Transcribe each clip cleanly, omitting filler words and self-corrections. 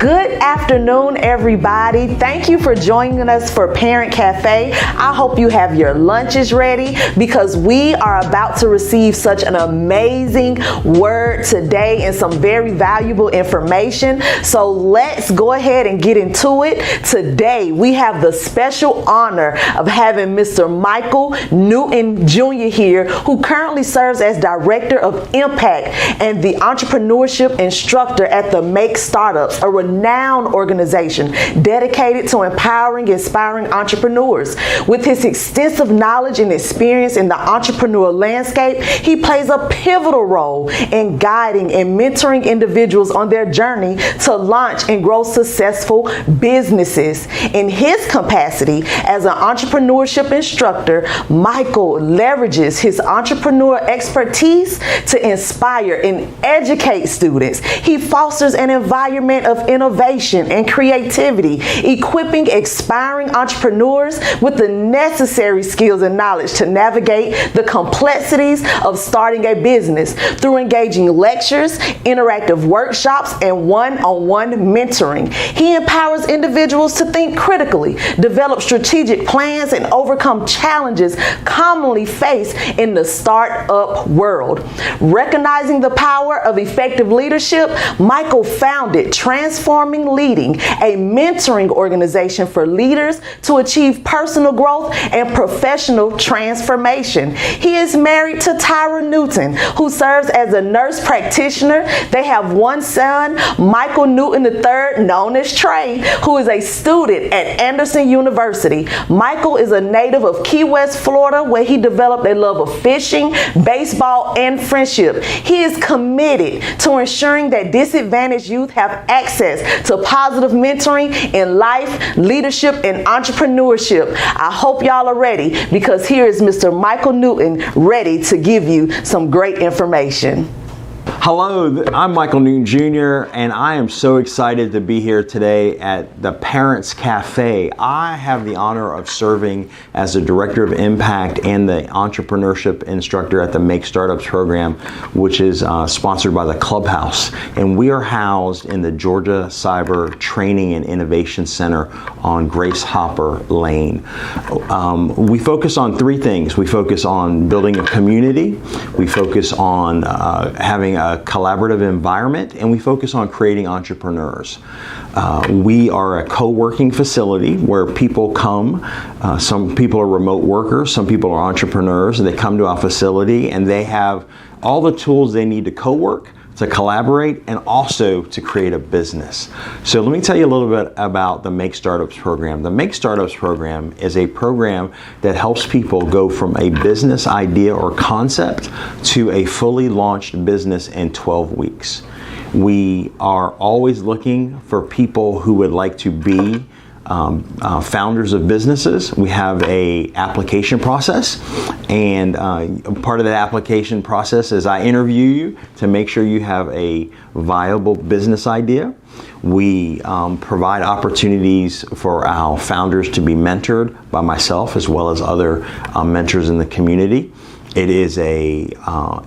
Good afternoon, everybody. Thank you for joining us for Parent Cafe. I hope you have your lunches ready because we are about to receive such an amazing word today and some very valuable information. So let's go ahead and get into it. Today, we have the special honor of having Mr. Michael Newton Jr. here, who currently serves as Director of Impact and the Entrepreneurship Instructor at the Make Startups, a renowned organization dedicated to empowering, inspiring entrepreneurs. With his extensive knowledge and experience in the entrepreneurial landscape, he plays a pivotal role in guiding and mentoring individuals on their journey to launch and grow successful businesses. In his capacity as an entrepreneurship instructor, Michael leverages his entrepreneurial expertise to inspire and educate students. He fosters an environment of innovation and creativity, equipping aspiring entrepreneurs with the necessary skills and knowledge to navigate the complexities of starting a business through engaging lectures, interactive workshops, and one-on-one mentoring. He empowers individuals to think critically, develop strategic plans, and overcome challenges commonly faced in the startup world. Recognizing the power of effective leadership, Michael founded Transforming Leading, a mentoring organization for leaders to achieve personal growth and professional transformation. He is married to Tyra Newton, who serves as a nurse practitioner. They have one son, Michael Newton III, known as Trey, who is a student at Anderson University. Michael is a native of Key West, Florida, where he developed a love of fishing, baseball, and friendship. He is committed to ensuring that disadvantaged youth have access to positive mentoring in life, leadership, and entrepreneurship. I hope y'all are ready because here is Mr. Michael Newton ready to give you some great information. Hello, I'm Michael Newton Jr. and I am so excited to be here today at the Parents Cafe. I have the honor of serving as the Director of Impact and the Entrepreneurship Instructor at the Make Startups program, which is sponsored by the Clubhouse. And we are housed in the Georgia Cyber Training and Innovation Center on Grace Hopper Lane. We focus on three things. We focus on building a community, we focus on having a collaborative environment, and we focus on creating entrepreneurs. We are a co-working facility where people come. Some people are remote workers, some people are entrepreneurs, and they come to our facility and they have all the tools they need to co-work, to collaborate, and also to create a business. So let me tell you a little bit about the Make Startups program. The Make Startups program is a program that helps people go from a business idea or concept to a fully launched business in 12 weeks. We are always looking for people who would like to be founders of businesses. We have a application process, and part of that application process is I interview you to make sure you have a viable business idea. We provide opportunities for our founders to be mentored by myself as well as other mentors in the community. It is a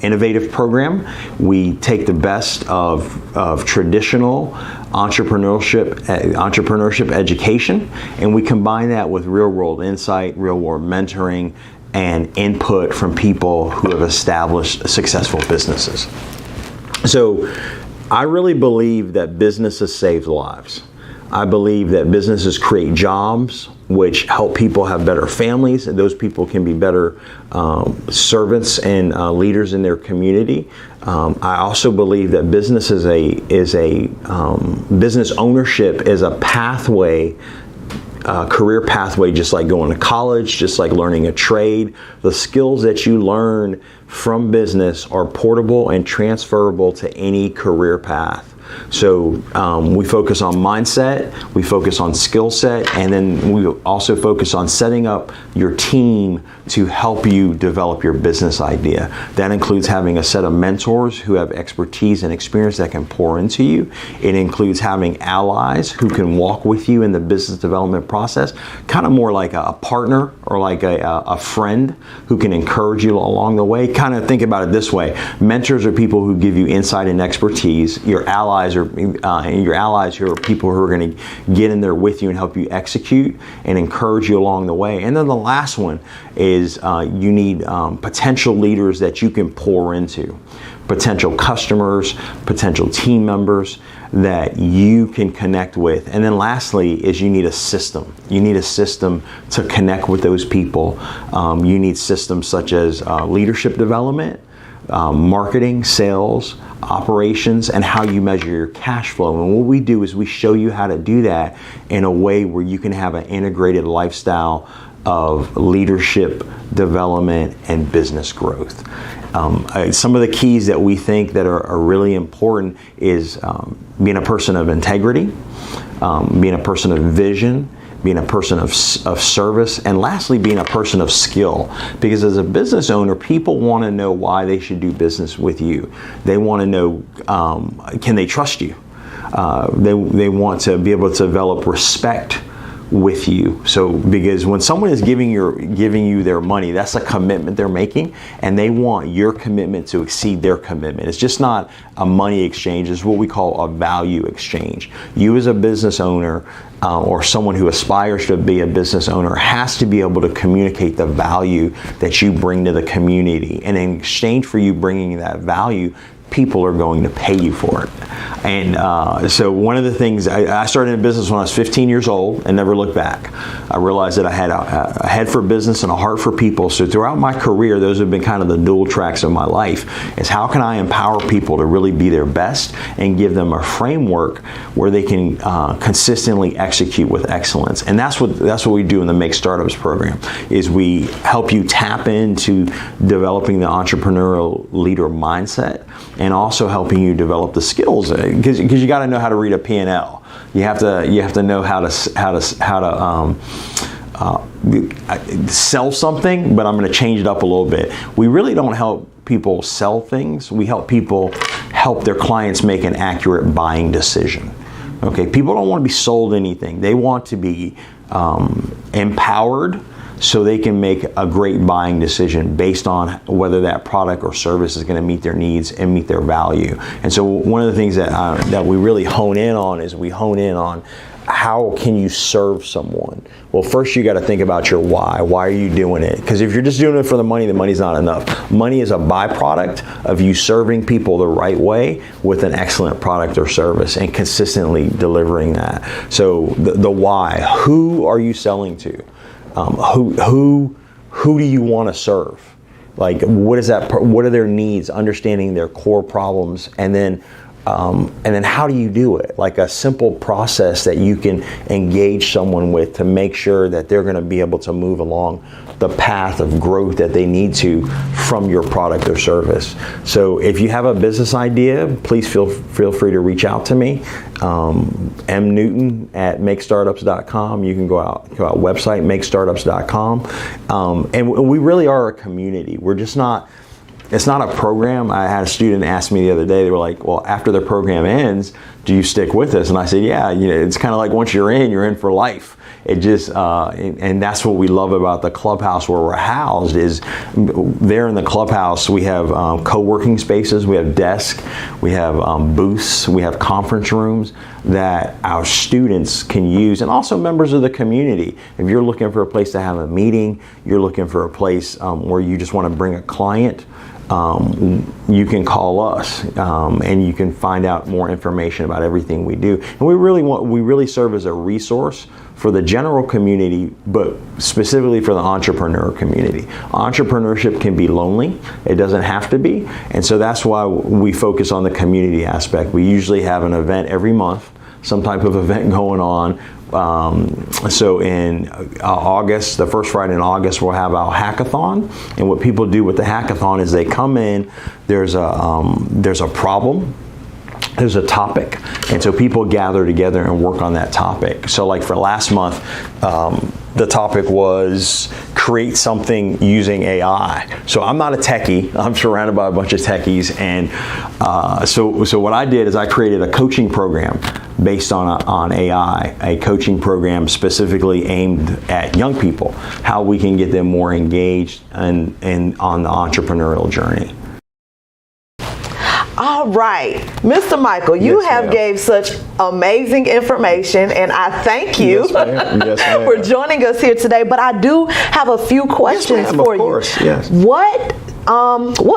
innovative program. We take the best of traditional entrepreneurship education, and we combine that with real-world insight, real-world mentoring, and input from people who have established successful businesses. So I really believe that businesses save lives. I believe that businesses create jobs, which help people have better families, and those people can be better servants and leaders in their community. I also believe that business business ownership is a pathway, career pathway, just like going to college, just like learning a trade. The skills that you learn from business are portable and transferable to any career path. So we focus on mindset, we focus on skill set, and then we also focus on setting up your team to help you develop your business idea. That includes having a set of mentors who have expertise and experience that can pour into you. It includes having allies who can walk with you in the business development process, kind of more like a partner or like a friend who can encourage you along the way. Kind of think about it this way. Mentors are people who give you insight and expertise. Your allies allies and your allies who are people who are going to get in there with you and help you execute and encourage you along the way. And then the last one is you need potential leaders that you can pour into, potential customers, potential team members that you can connect with. And then lastly is you need a system. You need a system to connect with those people. You need systems such as leadership development, marketing, sales, operations, and how you measure your cash flow. And what we do is we show you how to do that in a way where you can have an integrated lifestyle of leadership development and business growth. Some of the keys that we think that are really important is being a person of integrity, being a person of vision, being a person of service, and lastly, being a person of skill. Because as a business owner, people want to know why they should do business with you. They want to know, can they trust you? They want to be able to develop respect with you. So because when someone is giving you their money, that's a commitment they're making, and they want your commitment to exceed their commitment. It's just not a money exchange, it's what we call a value exchange. You as a business owner or someone who aspires to be a business owner has to be able to communicate the value that you bring to the community, and in exchange for you bringing that value, people are going to pay you for it. And so one of the things, I started in business when I was 15 years old and never looked back. I realized that I had a head for business and a heart for people. So throughout my career, those have been kind of the dual tracks of my life, is how can I empower people to really be their best and give them a framework where they can consistently execute with excellence. And that's what we do in the Make Startups program, is we help you tap into developing the entrepreneurial leader mindset and also helping you develop the skills, because you got to know how to read a P&L. You have to know how to sell something, but I'm going to change it up a little bit. We really don't help people sell things. We help people help their clients make an accurate buying decision. Okay, people don't want to be sold anything. They want to be empowered so they can make a great buying decision based on whether that product or service is going to meet their needs and meet their value. And so one of the things that we really hone in on is we hone in on how can you serve someone? Well, first you got to think about your why. Why are you doing it? Because if you're just doing it for the money's not enough. Money is a byproduct of you serving people the right way with an excellent product or service and consistently delivering that. So the why, who are you selling to? Who do you want to serve? Like, what are their needs? Understanding their core problems, and then how do you do it? Like a simple process that you can engage someone with to make sure that they're going to be able to move along the path of growth that they need to from your product or service. So if you have a business idea, please feel free to reach out to me. mnewton@makestartups.com. You can go out website, makestartups.com. And we really are a community. We're just not, it's not a program. I had a student ask me the other day, they were like, well, after the program ends, do you stick with us? And I said, yeah, it's kind of like once you're in for life. It just, and that's what we love about the clubhouse where we're housed, is there in the clubhouse we have co-working spaces, we have desks, we have booths, we have conference rooms that our students can use, and also members of the community. If you're looking for a place to have a meeting, you're looking for a place where you just want to bring a client, you can call us and you can find out more information about everything we do. And we really serve as a resource for the general community, but specifically for the entrepreneur community. Entrepreneurship can be lonely. It doesn't have to be. And so that's why we focus on the community aspect. We usually have an event every month, some type of event going on. So in August, the first Friday in August, we'll have our hackathon. And what people do with the hackathon is they come in, there's a problem, there's a topic, and so people gather together and work on that topic. So like for last month, the topic was create something using AI. So I'm not a techie, I'm surrounded by a bunch of techies, and so what I did is I created a coaching program based on AI, a coaching program specifically aimed at young people, how we can get them more engaged and on the entrepreneurial journey. All All right, Mr. Michael, you Yes, have ma'am. gave such amazing information, and I thank you Yes, ma'am. Yes, ma'am. for joining us here today. But I do have a few questions ma'am, for of course, you. yes. What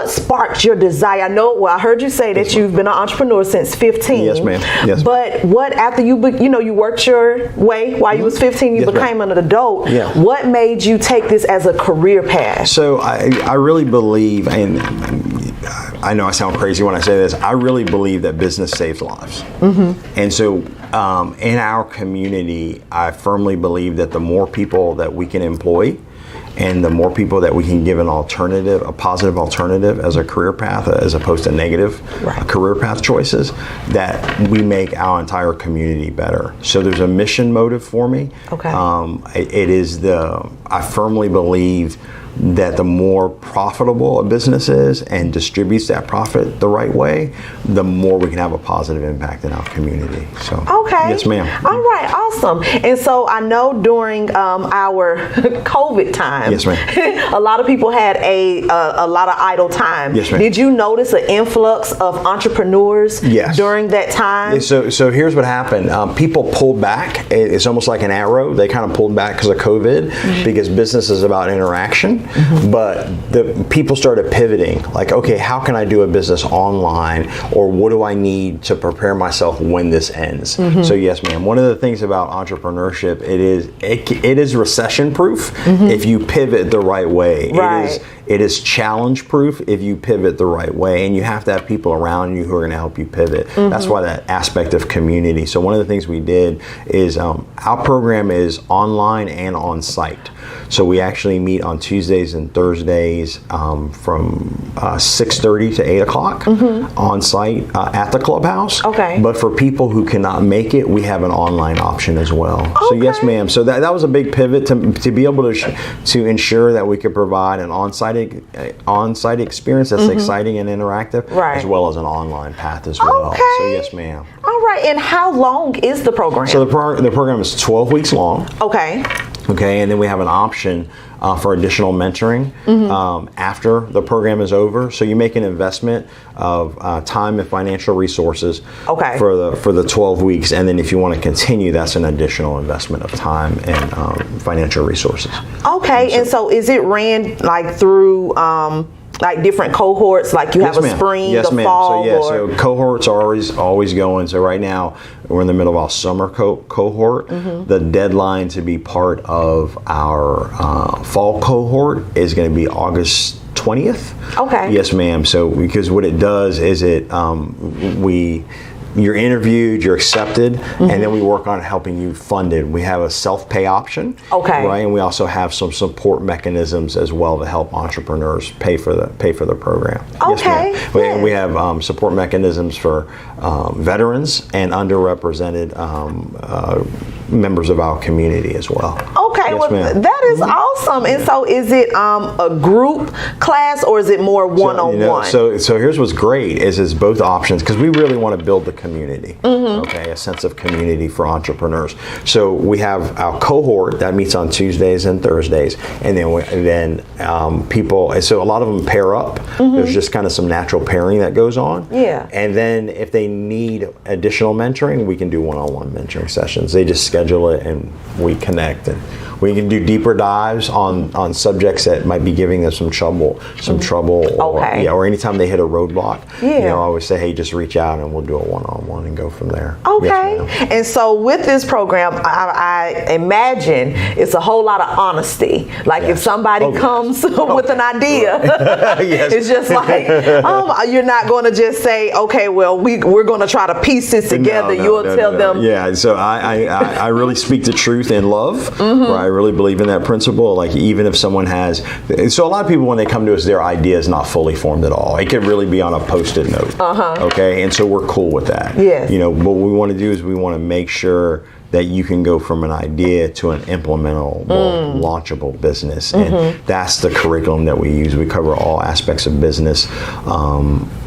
sparked your desire? I know. Well, I heard you say that you've been an entrepreneur since 15. Yes, ma'am. Yes. But what after you you worked your way while you was 15, you Yes, ma'am. became an adult. Yeah. What made you take this as a career path? So I really believe, and I know I sound crazy when I say this, I really believe that business saves lives. And so in our community, I firmly believe that the more people that we can employ, and the more people that we can give an alternative, a positive alternative as a career path, as opposed to negative career path choices, that we make our entire community better. So there's a mission motive for me. Okay. I firmly believe that the more profitable a business is and distributes that profit the right way, the more we can have a positive impact in our community. So, Okay. yes, ma'am. All right, awesome. And so I know during our COVID time, Yes, ma'am. a lot of people had a lot of idle time. Yes, ma'am. Did you notice an influx of entrepreneurs Yes. during that time? So here's what happened. People pulled back. It's almost like an arrow. They kind of pulled back because of COVID, because business is about interaction. But the people started pivoting. Like, okay, how can I do a business online, or what do I need to prepare myself when this ends? So yes, ma'am. One of the things about entrepreneurship, it is recession proof if you pivot the right way. Right. It is challenge proof if you pivot the right way, and you have to have people around you who are going to help you pivot. That's why that aspect of community. So one of the things we did is our program is online and on site. So we actually meet on Tuesdays and Thursdays from 6:30 to 8 o'clock on site at the clubhouse. Okay. But for people who cannot make it, we have an online option as well. So yes, Okay. ma'am. So that was a big pivot to be able to ensure that we could provide an on-site experience that's exciting and interactive, Right. as well as an online path as well. Okay. So yes, ma'am. All right, and how long is the program? So the program is 12 weeks long. Okay. Okay, and then we have an option for additional mentoring after the program is over. So you make an investment of time and financial resources Okay. for the 12 weeks, and then if you want to continue, that's an additional investment of time and financial resources. Okay, and so is it ran like through like different cohorts? Like you have a ma'am. spring, Yes, a ma'am. fall, So cohorts are always going. So right now we're in the middle of our summer cohort. The deadline to be part of our fall cohort is going to be August 20th. Okay. Yes, ma'am. So because what it does is you're interviewed, you're accepted, and then we work on helping you funded. We have a self-pay option, Okay. right? And we also have some support mechanisms as well to help entrepreneurs pay for the program. Okay, Yes, ma'am. We have support mechanisms for veterans and underrepresented members of our community as well. Okay, Yes, well ma'am. that is awesome. And so is it a group class or is it more one-on-one? So here's what's great is it's both options, because we really want to build the community. Okay, a sense of community for entrepreneurs. So we have our cohort that meets on Tuesdays and Thursdays, and then people. So a lot of them pair up. There's just kind of some natural pairing that goes on. Yeah. And then if they need additional mentoring, we can do one-on-one mentoring sessions. They just schedule it and we connect, and we can do deeper dives on subjects that might be giving them some trouble, Okay. or anytime they hit a roadblock. Yeah. I always say, hey, just reach out and we'll do a one-on-one and go from there. Okay. Yes, ma'am. And so with this program, I imagine it's a whole lot of honesty. Like if Yes. somebody Oh, yes. comes with an idea, Yes. it's just like, you're not going to just say, okay, well, we're going to try to piece this together. You'll tell them. Yeah, so I really speak the truth in love. Where I really believe in that principle. Like even if someone has, so a lot of people when they come to us, their idea is not fully formed at all. It could really be on a Post-it note. Okay, and so we're cool with that. Yes. What we want to do is we want to make sure that you can go from an idea to an implementable, launchable business. And that's the curriculum that we use. We cover all aspects of business,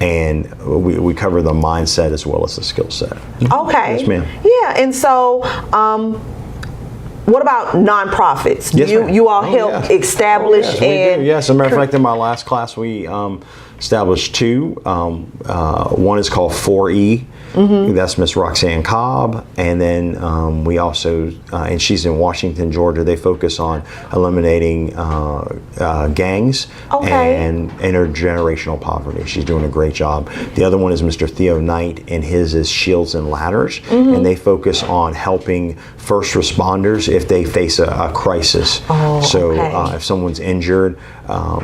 and we cover the mindset as well as the skill set. Okay. Yes, ma'am. Yeah, and so what about nonprofits? Yes, ma'am. You all Oh, help yes. establish Oh, yes, we and do. Yes, as a matter of fact, in my last class, we established two. One is called 4E. That's Miss Roxanne Cobb, and then we also, and she's in Washington, Georgia. They focus on eliminating gangs and intergenerational poverty. She's doing a great job. The other one is Mr. Theo Knight, and his is Shields and Ladders, and they focus on helping first responders if they face a crisis. If someone's injured,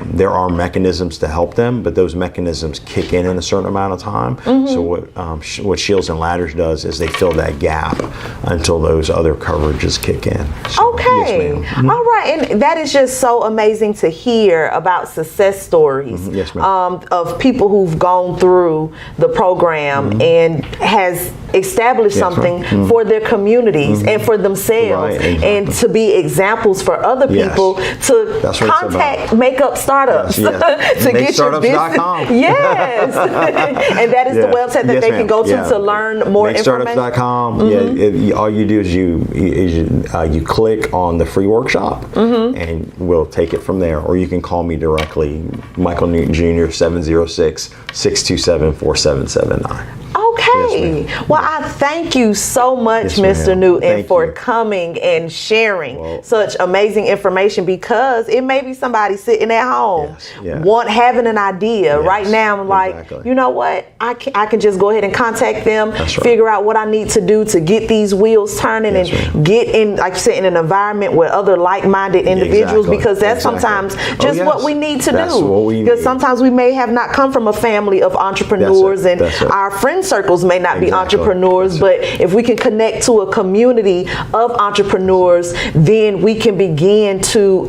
there are mechanisms to help them, but those mechanisms kick in a certain amount of time. So what Shields and Ladders does is they fill that gap until those other coverages kick in. So, okay. Yes, ma'am. All right. And that is just so amazing to hear about success stories Yes, ma'am. Of people who've gone through the program and has established something for their communities and for themselves, Right, exactly. and to be examples for other people to That's what contact Makeup Startups to get your business. Yes. And that is the website that they can go to learn more information. MakeStartups.com. All you do is you click on the free workshop, and we'll take it from there. Or you can call me directly, Michael Newton Jr. 706-627-4779. Okay. Yes, well, I thank you so much, Yes, Mr. ma'am. Newton, Thank for you. coming and sharing such amazing information, because it may be somebody sitting at home having an idea right now. Like, you know what? I can just go ahead and contact them, figure out what I need to do to get these wheels turning and get in, like you said, in an environment with other like-minded individuals, because that's sometimes just what we need to do. Because sometimes we may have not come from a family of entrepreneurs, and our friend circles may not be entrepreneurs, but if we can connect to a community of entrepreneurs, then we can begin to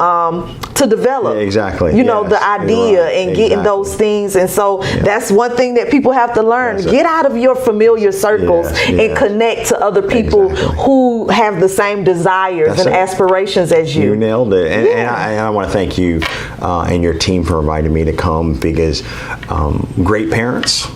develop the idea and getting those things. And so that's one thing that people have to learn. Get out of your familiar circles and connect to other people who have the same desires and aspirations as you. You nailed it. And I want to thank you and your team for inviting me to come, because great parents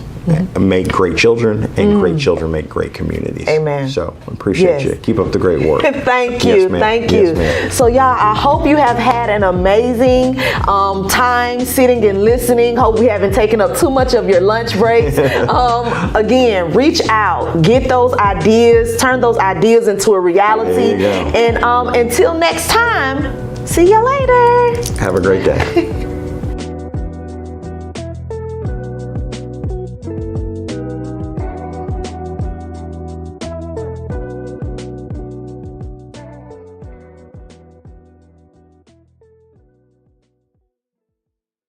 make great children, and great children make great communities. Amen. So appreciate you. Keep up the great work. Thank you. Thank you. So y'all, I hope you have had an amazing time sitting and listening. Hope we haven't taken up too much of your lunch breaks. Again, reach out, get those ideas, turn those ideas into a reality. And until next time, see you later. Have a great day.